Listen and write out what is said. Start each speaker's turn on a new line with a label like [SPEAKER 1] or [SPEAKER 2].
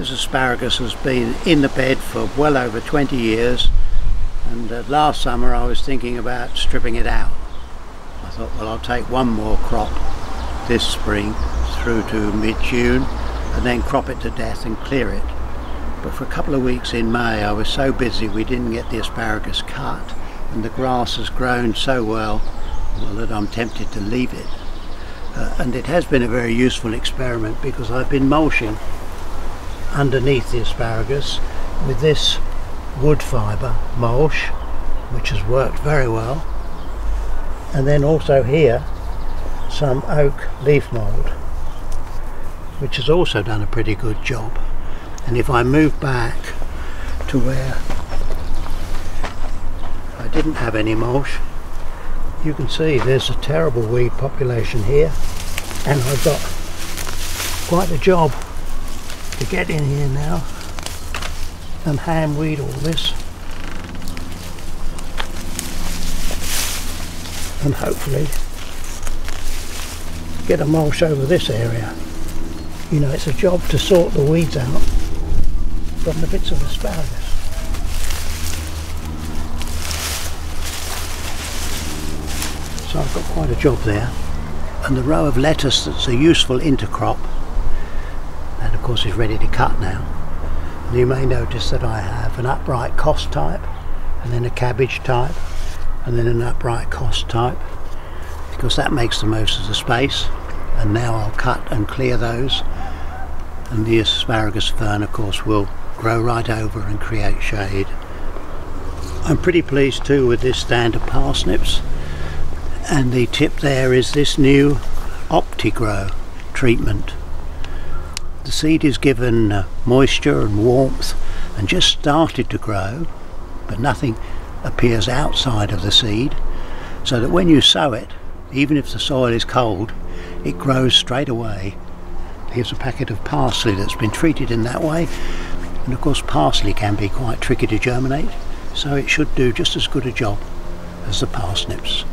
[SPEAKER 1] This asparagus has been in the bed for well over 20 years, and last summer I was thinking about stripping it out. I thought, well, I'll take one more crop this spring through to mid-June and then crop it to death and clear it. But for a couple of weeks in May I was so busy we didn't get the asparagus cut, and the grass has grown so well that I'm tempted to leave it. And it has been a very useful experiment, because I've been mulching underneath the asparagus with this wood fibre mulch, which has worked very well, and then also here some oak leaf mould, which has also done a pretty good job. And if I move back to where I didn't have any mulch, you can see there's a terrible weed population here, and I've got quite a job to get in here now and hand weed all this, and hopefully get a mulch over this area. You know, it's a job to sort the weeds out from the bits of asparagus. So I've got quite a job there. And the row of lettuce that's a useful intercrop, that of course is ready to cut now. And you may notice that I have an upright cos type, and then a cabbage type, and then an upright cos type, because that makes the most of the space. And now I'll cut and clear those, and the asparagus fern of course will grow right over and create shade. I'm pretty pleased too with this stand of parsnips, and the tip there is this new OptiGrow treatment. The seed is given moisture and warmth and just started to grow, but nothing appears outside of the seed, so that when you sow it, even if the soil is cold, it grows straight away. Here's a packet of parsley that's been treated in that way, and of course parsley can be quite tricky to germinate, so it should do just as good a job as the parsnips.